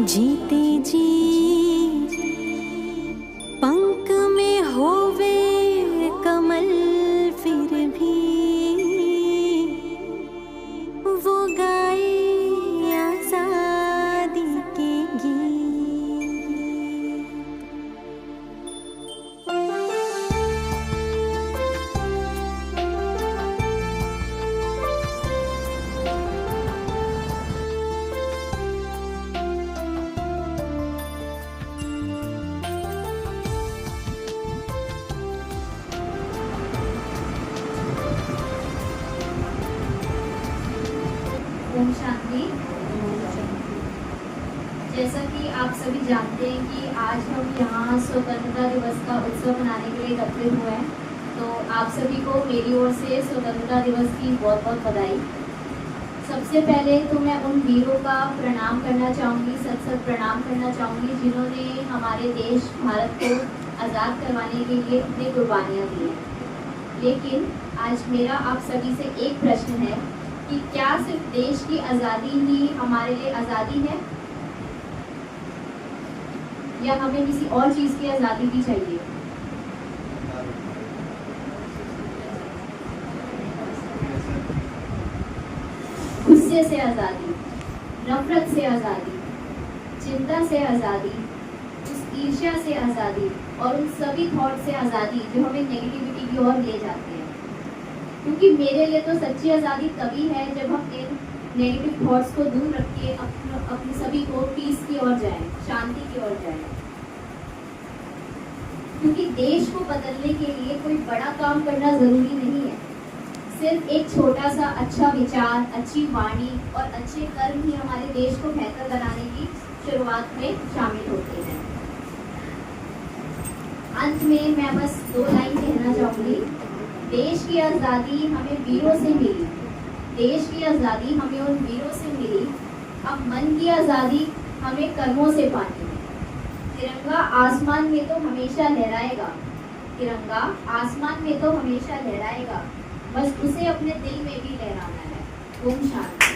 जीते जी पंख में होवे कमल फिर भी वो गाए आजादी के गीत। ओम शांति। जैसा कि आप सभी जानते हैं कि आज हम यहाँ स्वतंत्रता दिवस का उत्सव मनाने के लिए एकत्रित हुए हैं, तो आप सभी को मेरी ओर से स्वतंत्रता दिवस की बहुत बहुत बधाई। सबसे पहले तो मैं उन वीरों का प्रणाम करना चाहूँगी, सत सत प्रणाम करना चाहूँगी जिन्होंने हमारे देश भारत को आज़ाद करवाने के लिए अपनी कुर्बानियाँ दी हैं। लेकिन आज मेरा आप सभी से एक प्रश्न है कि क्या सिर्फ देश की आज़ादी ही हमारे लिए आज़ादी है, या हमें किसी और चीज़ की आज़ादी भी चाहिए? गुस्से से आज़ादी, नफरत से आज़ादी, चिंता से आज़ादी, उस ईर्ष्या से आज़ादी और उन सभी थॉट से आज़ादी जो हमें नेगेटिविटी की ओर ले जाते हैं। क्योंकि मेरे लिए तो सच्ची आज़ादी तभी है जब हम इन नेगेटिव थॉट्स को दूर रख के अपने सभी को पीस की ओर जाएं, शांति की ओर जाएं। क्योंकि देश को बदलने के लिए कोई बड़ा काम करना जरूरी नहीं है, सिर्फ एक छोटा सा अच्छा विचार, अच्छी वाणी और अच्छे कर्म ही हमारे देश को बेहतर बनाने की शुरुआत में शामिल होते हैं। अंत में मैं बस 2 लाइन कहना चाहूँगी। देश की आज़ादी हमें वीरों से मिली, देश की आज़ादी हमें उन वीरों से मिली। अब मन की आज़ादी हमें कर्मों से पानी है। तिरंगा आसमान में तो हमेशा लहराएगा, तिरंगा आसमान में तो हमेशा लहराएगा, बस उसे अपने दिल में भी लहराना है। ओम शांति।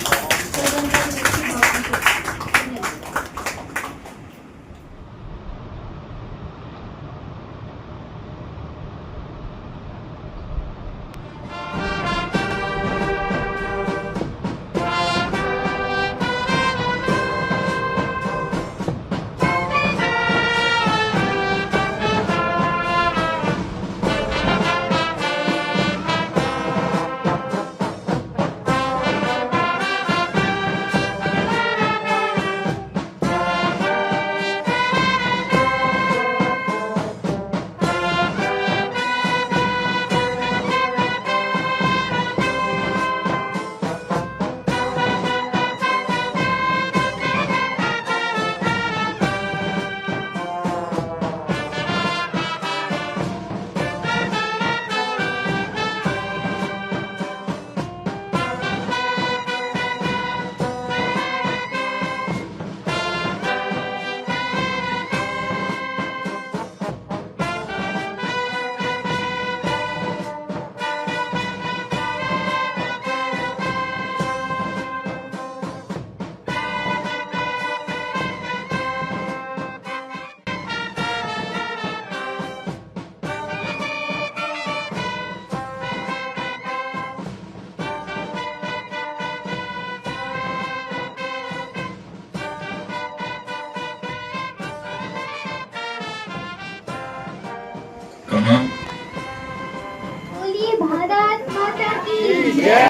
बोलिए भारत माता की जय।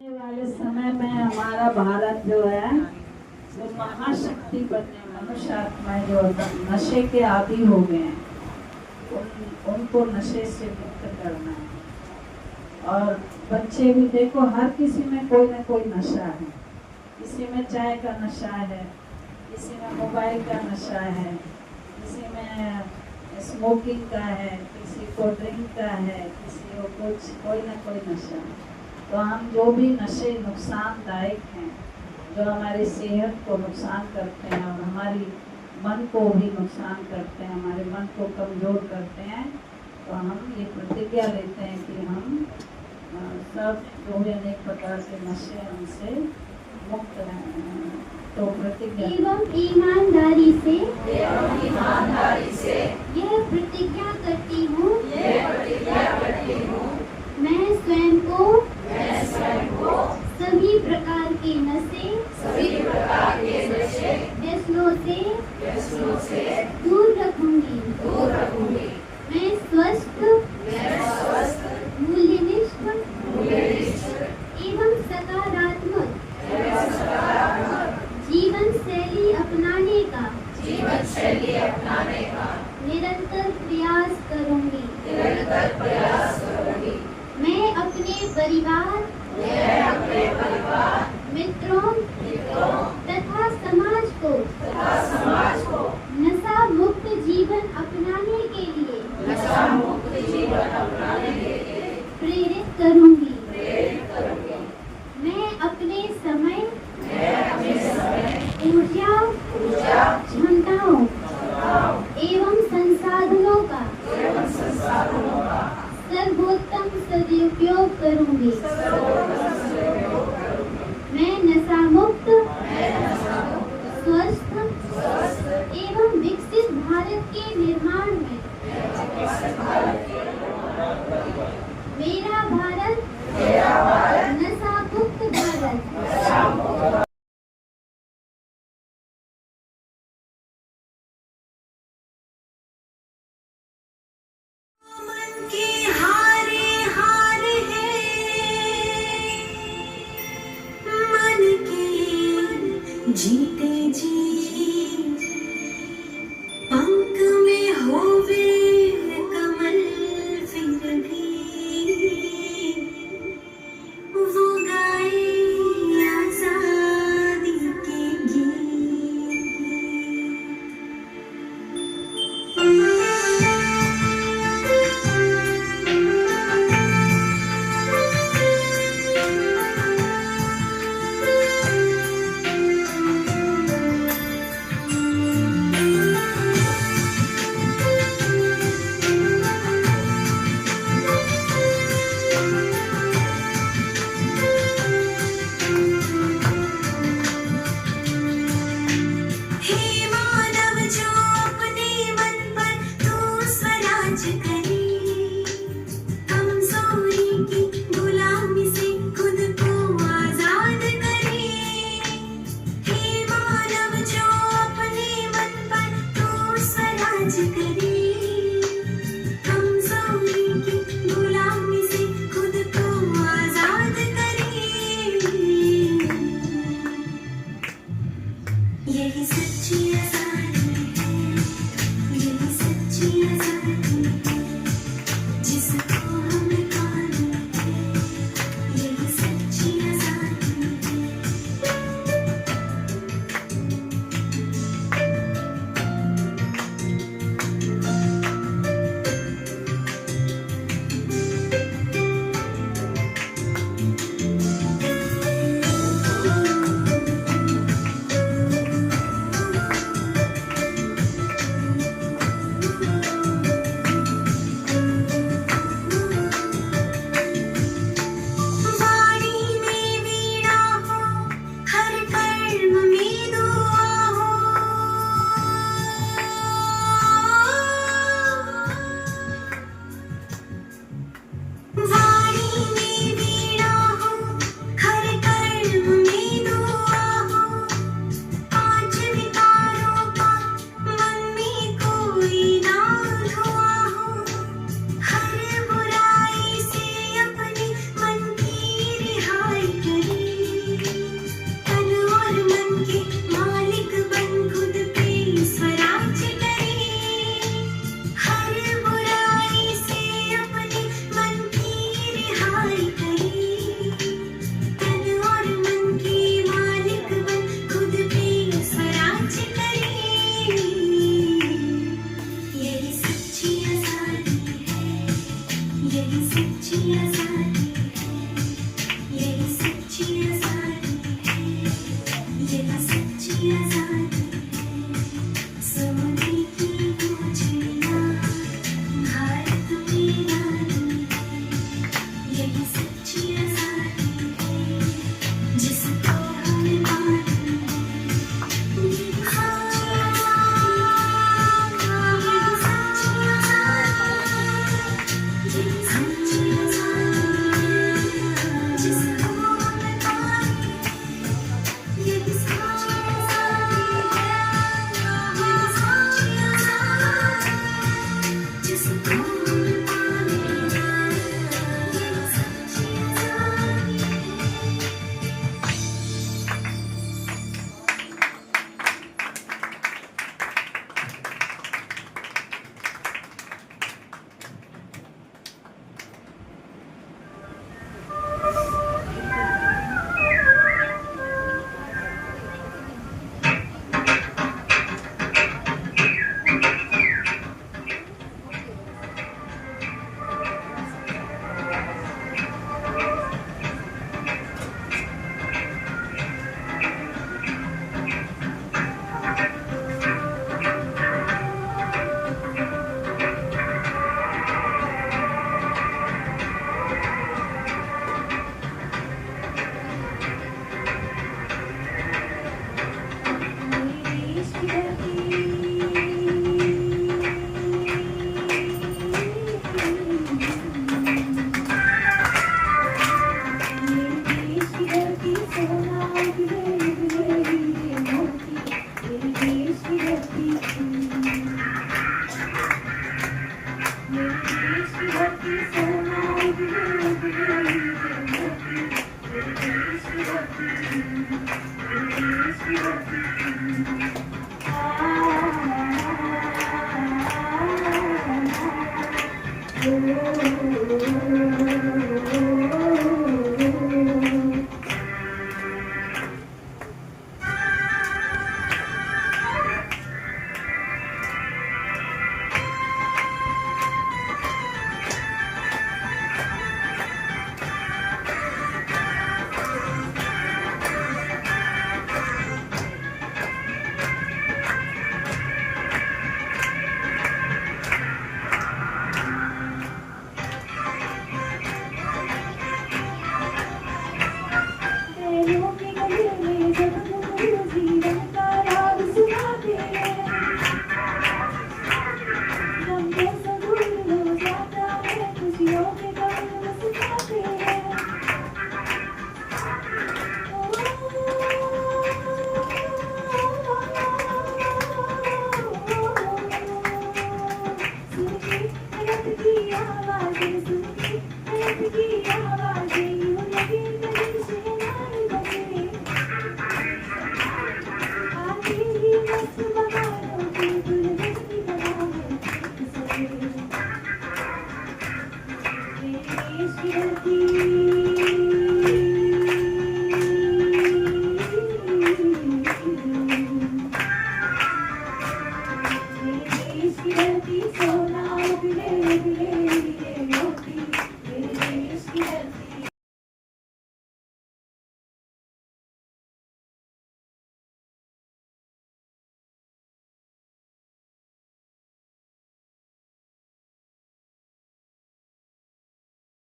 वाले समय में हमारा भारत जो है वो महाशक्ति बनने, मनुष्य आत्माएं जो नशे के आदी हो गए हैं, उनको नशे से मुक्त करना है। और बच्चे भी देखो, हर किसी में कोई ना कोई नशा है। किसी में चाय का नशा है, किसी में मोबाइल का नशा है, किसी में स्मोकिंग का है, किसी को ड्रिंक का है, किसी को कुछ कोई ना कोई नशा। तो हम जो भी नशे नुकसानदायक हैं, जो हमारी सेहत को नुकसान करते हैं और हमारी मन को भी नुकसान करते हैं, हमारे मन को कमज़ोर करते हैं, तो हम ये प्रतिज्ञा लेते हैं कि हम सब जो भी अनेक प्रकार के नशे हमसे मुक्त हैं। तो प्रतिज्ञा एवं ईमानदारी से यह प्रतिज्ञा करती हूँ मैं स्वयं को सभी प्रकार के नशे व्यसनों से दूर रखूंगी मैं स्वस्थ मूल्यनिष्ठ एवं सकारात्मक जीवन शैली अपनाने का निरंतर प्रयास करूंगी मैं अपने परिवार मित्रों तथा समाज को नशा मुक्त जीवन अपनाने के लिए प्रेरित करूंगी मैं अपने समय ऊर्जा क्षमताओं एवं संसाधनों का सर्वोत्तम सदुपयोग करूंगी मैं नशा मुक्त स्वस्थ एवं विकसित भारत के निर्माण में मेरा भारत नशा मुक्त भारत मन के हारे हार है मन के जीते जी पंख में होवे कमल फिर भी वो गाए आजादी के गीत। हे मानव जो अपने मन पर तू स्वराज करे कमजोरी की गुलामी से खुद को आजाद करे हे मानव जो अपने मन पर तू स्वराज करे कमजोरी की गुलामी से खुद को आजाद करे यही सच्ची आजादी है यही सच्ची आजादी है जिसको हम पाने हैं यही सच्ची आजादी है। वाणी में वीणा हो हर कर्म में दुआ हो वाणी में वीणा हो हर कर्म में दुआ हो पांच विकारों का मन में कोई ना धुआ हो हर बुराई से अपने मन की रिहाई करे तन और मन के मालिक बन खुद पे स्वराज करे हर बुराई से अपने मन की रिहाई करे तन और मन के मालिक बन खुद पे स्वराज करे यही सच्ची आजादी है यही सच्ची आजादी है यही सच्ची आजादी है यही सच्ची आजादी है सोने की वो चिड़िया भारत मेरा है यही सच्ची